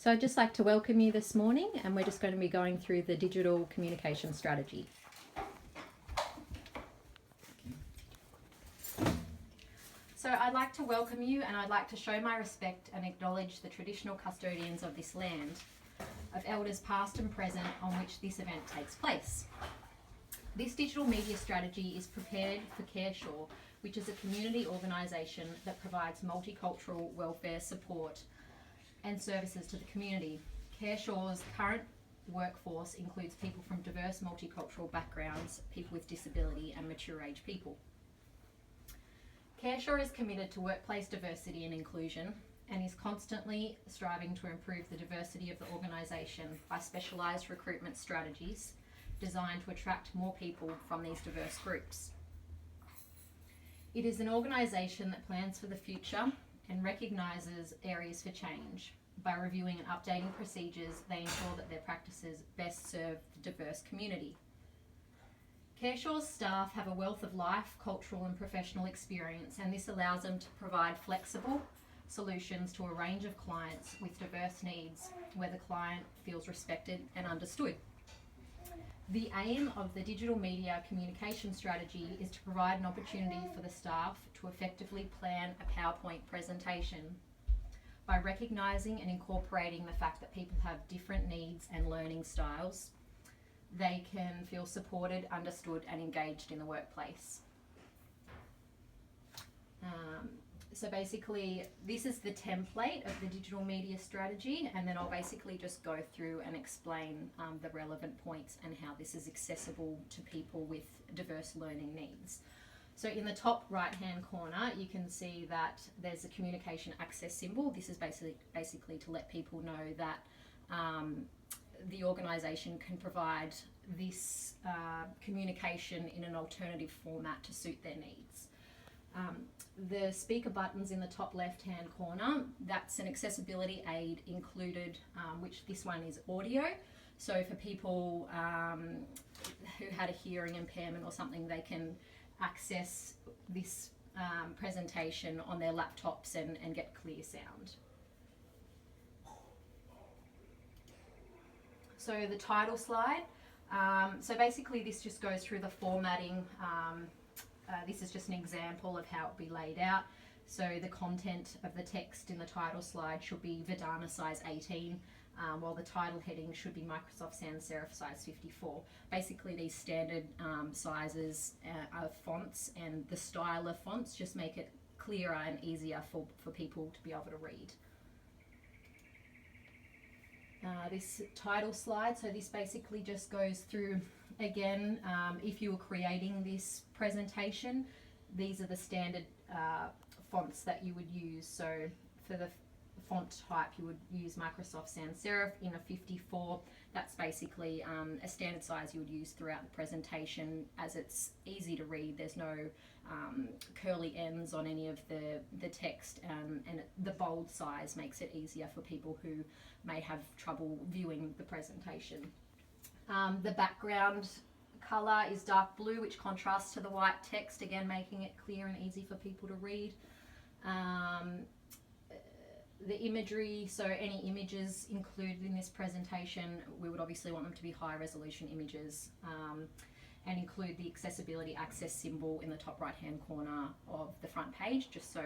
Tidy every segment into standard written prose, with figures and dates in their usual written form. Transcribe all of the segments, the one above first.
So I'd just like to welcome you this morning, and we're just going to be going through the digital communication strategy. So I'd like to welcome you, and I'd like to show my respect and acknowledge the traditional custodians of this land, of elders past and present on which this event takes place. This digital media strategy is prepared for CareSure, which is a community organisation that provides multicultural welfare support and services to the community. CareSure's current workforce includes people from diverse multicultural backgrounds, people with disability and mature age people. CareSure is committed to workplace diversity and inclusion and is constantly striving to improve the diversity of the organisation by specialised recruitment strategies designed to attract more people from these diverse groups. It is an organisation that plans for the future and recognises areas for change. By reviewing and updating procedures, they ensure that their practices best serve the diverse community. CareSure's staff have a wealth of life, cultural and professional experience, and this allows them to provide flexible solutions to a range of clients with diverse needs where the client feels respected and understood. The aim of the digital media communication strategy is to provide an opportunity for the staff to effectively plan a PowerPoint presentation. By recognising and incorporating the fact that people have different needs and learning styles, they can feel supported, understood and engaged in the workplace. So basically, this is the template of the digital media strategy, and then I'll basically just go through and explain the relevant points and how this is accessible to people with diverse learning needs. So in the top right hand corner, you can see that there's a communication access symbol. This is basically to let people know that the organisation can provide this communication in an alternative format to suit their needs. The speaker buttons in the top left hand corner, that's an accessibility aid included, which this one is audio. So for people who had a hearing impairment or something, they can access this presentation on their laptops and get clear sound. So the title slide, so basically this just goes through the formatting. This is just an example of how it will be laid out. So the content of the text in the title slide should be Verdana size 18, while the title heading should be Microsoft Sans Serif size 54. Basically these standard sizes of fonts and the style of fonts just make it clearer and easier for people to be able to read. This title slide, so this basically just goes through again, if you were creating this presentation, these are the standard fonts that you would use. So for the font type, you would use Microsoft Sans Serif in a 54. That's basically a standard size you would use throughout the presentation, as it's easy to read. There's no curly ends on any of the text, and the bold size makes it easier for people who may have trouble viewing the presentation. The background colour is dark blue, which contrasts to the white text, again making it clear and easy for people to read. The imagery, so any images included in this presentation, we would obviously want them to be high resolution images, and include the accessibility access symbol in the top right hand corner of the front page, just so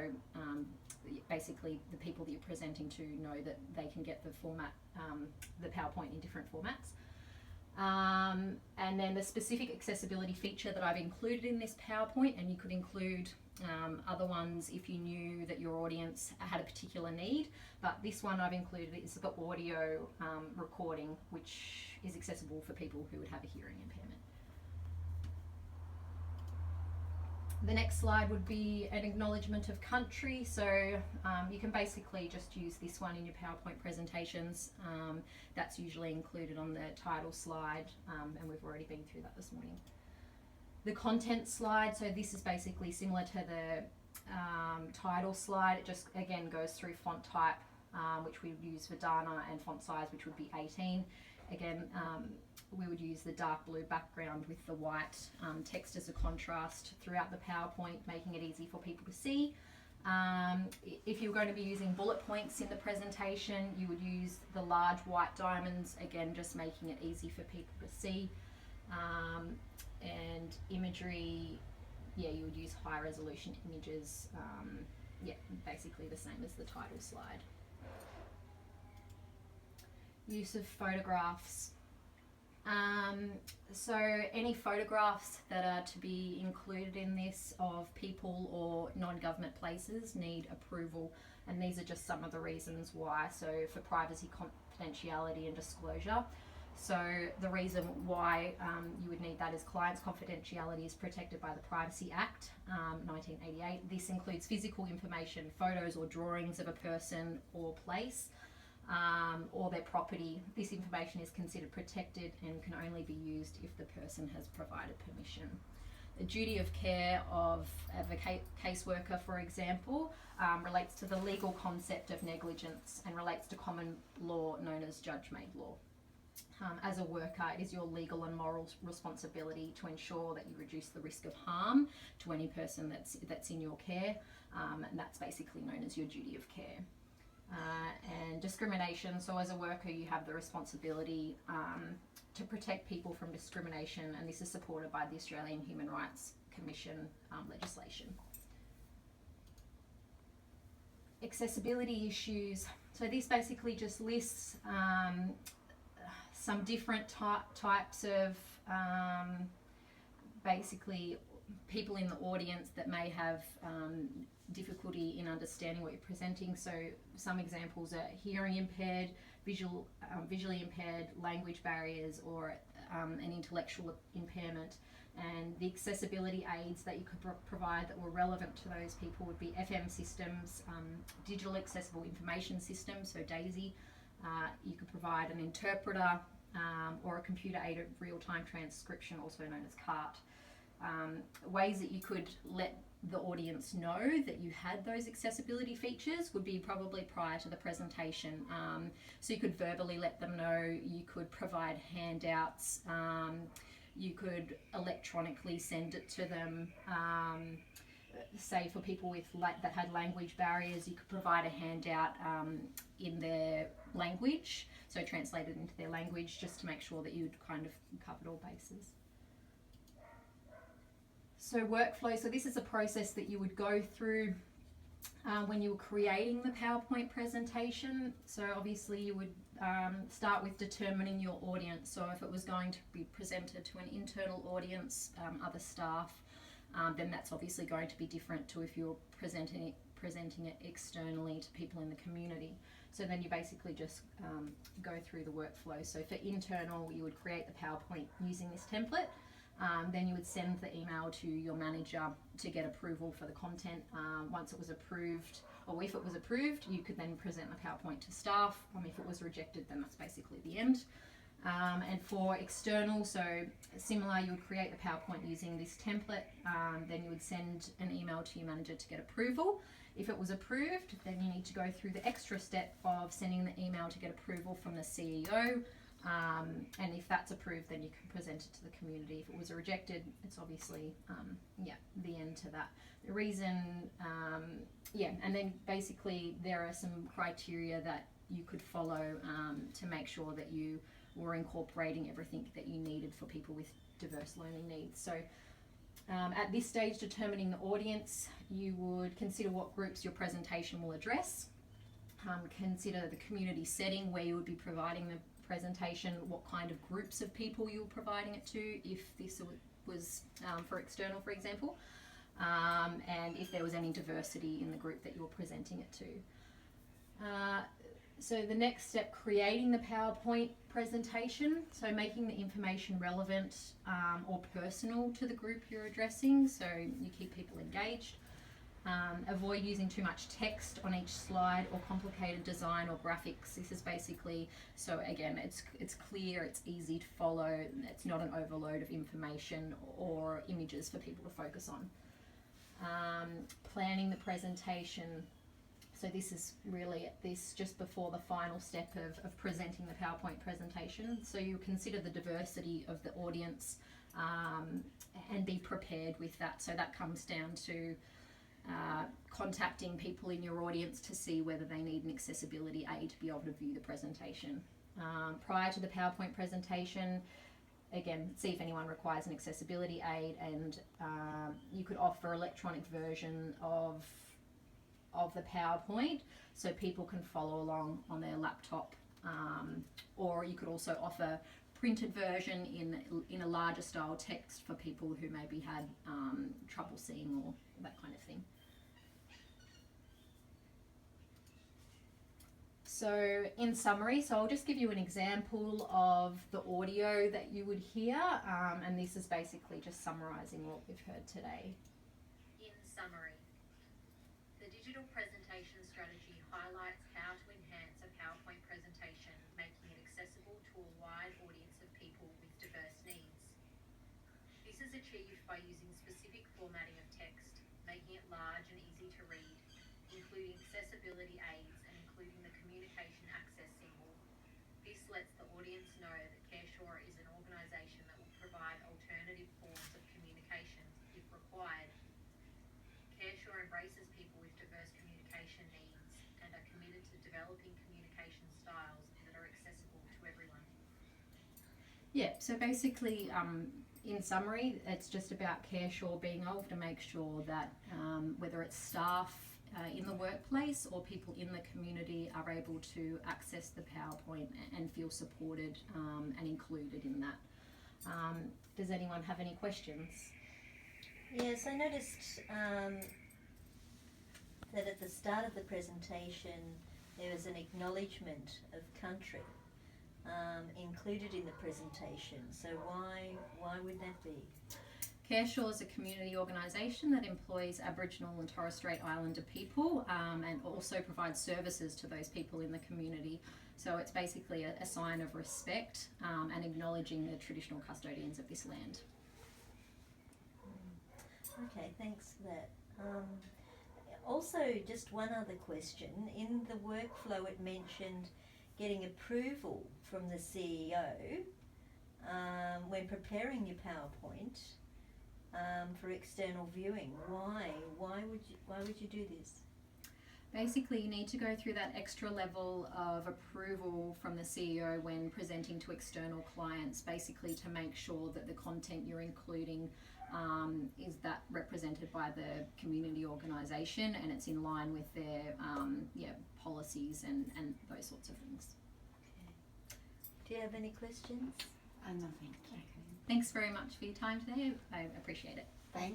basically the people that you're presenting to know that they can get the format, the PowerPoint in different formats. And then the specific accessibility feature that I've included in this PowerPoint, and you could include other ones if you knew that your audience had a particular need, but this one I've included is the audio recording, which is accessible for people who would have a hearing impairment. The next slide would be an acknowledgement of country. So you can basically just use this one in your PowerPoint presentations. That's usually included on the title slide, and we've already been through that this morning. The content slide, so this is basically similar to the title slide. It just again goes through font type, which we would use Verdana, and font size, which would be 18. Again, we would use the dark blue background with the white text as a contrast throughout the PowerPoint, making it easy for people to see. If you're going to be using bullet points in the presentation, you would use the large white diamonds, again just making it easy for people to see. And imagery, yeah, you would use high resolution images, yeah, basically the same as the title slide. Use of photographs. So any photographs that are to be included in this of people or non-government places need approval, and these are just some of the reasons why. So for privacy, confidentiality and disclosure. So the reason why you would need that is client's confidentiality is protected by the Privacy Act 1988. This includes physical information, photos or drawings of a person or place, or their property. This information is considered protected and can only be used if the person has provided permission. The duty of care of a caseworker, for example, relates to the legal concept of negligence and relates to common law known as judge-made law. As a worker, it is your legal and moral responsibility to ensure that you reduce the risk of harm to any person that's in your care, and that's basically known as your duty of care. And discrimination, so as a worker you have the responsibility to protect people from discrimination, and this is supported by the Australian Human Rights Commission legislation. Accessibility issues, so this basically just lists some different types of basically people in the audience that may have difficulty in understanding what you're presenting. So some examples are hearing impaired, visually impaired, language barriers, or an intellectual impairment. And the accessibility aids that you could provide that were relevant to those people would be FM systems, digital accessible information systems, so DAISY. You could provide an interpreter or a computer-aided real-time transcription, also known as CART. Ways that you could let the audience know that you had those accessibility features would be probably prior to the presentation. So you could verbally let them know, you could provide handouts, you could electronically send it to them. Say for people with that had language barriers, you could provide a handout in their language, so translated into their language, just to make sure that you'd kind of covered all bases. So workflow, so this is a process that you would go through when you were creating the PowerPoint presentation. So obviously you would start with determining your audience. So if it was going to be presented to an internal audience, other staff, then that's obviously going to be different to if you're presenting it externally to people in the community. So then you basically just go through the workflow. So for internal, you would create the PowerPoint using this template. Then you would send the email to your manager to get approval for the content. Once it was approved, or if it was approved, you could then present the PowerPoint to staff. If it was rejected, then that's basically the end. And for external, so similar, you would create the PowerPoint using this template. Then you would send an email to your manager to get approval. If it was approved, then you need to go through the extra step of sending the email to get approval from the CEO. And if that's approved, then you can present it to the community. If it was rejected, it's obviously, the end to that. The reason, and then basically there are some criteria that you could follow to make sure that you were incorporating everything that you needed for people with diverse learning needs. So at this stage, determining the audience, you would consider what groups your presentation will address. Consider the community setting where you would be providing the presentation, what kind of groups of people you were providing it to, if this was for external, for example, and if there was any diversity in the group that you were presenting it to. So the next step, creating the PowerPoint presentation, so making the information relevant or personal to the group you're addressing, so you keep people engaged. Avoid using too much text on each slide or complicated design or graphics. This is basically, so again, it's clear, it's easy to follow, it's not an overload of information or images for people to focus on. Planning the presentation. So this is really just before the final step of presenting the PowerPoint presentation. So you consider the diversity of the audience and be prepared with that. So that comes down to contacting people in your audience to see whether they need an accessibility aid to be able to view the presentation. Prior to the PowerPoint presentation, again, see if anyone requires an accessibility aid, and you could offer electronic version of the PowerPoint so people can follow along on their laptop, or you could also offer printed version in a larger style text for people who maybe had trouble seeing or that kind of thing. So in summary, so I'll just give you an example of the audio that you would hear, and this is basically just summarising what we've heard today. In summary, the digital presentation strategy highlights how to enhance a PowerPoint presentation, making it accessible to a wide audience of people with diverse needs. This is achieved by using specific formatting of text, making it large and easy to read, including accessibility aids and including the communication access symbol. This lets the audience know that CareSure is an organisation that will provide alternative forms of communication if required. CareSure embraces people with diverse communication needs and are committed to developing communication styles that are accessible to everyone. Yeah, so basically, in summary, it's just about CareSure being able to make sure that whether it's staff in the workplace or people in the community are able to access the PowerPoint and feel supported and included in that. Does anyone have any questions? Yes, I noticed that at the start of the presentation there was an acknowledgement of country included in the presentation. So why would that be? CareSure is a community organisation that employs Aboriginal and Torres Strait Islander people and also provides services to those people in the community. So it's basically a sign of respect and acknowledging the traditional custodians of this land. Okay, thanks for that. Also, just one other question. In the workflow it mentioned getting approval from the CEO when preparing your PowerPoint for external viewing. Why would you do this? Basically, you need to go through that extra level of approval from the CEO when presenting to external clients, basically to make sure that the content you're including is that represented by the community organisation and it's in line with their policies and those sorts of things. Okay. Do you have any questions? Nothing. Thanks very much for your time today. I appreciate it. Thank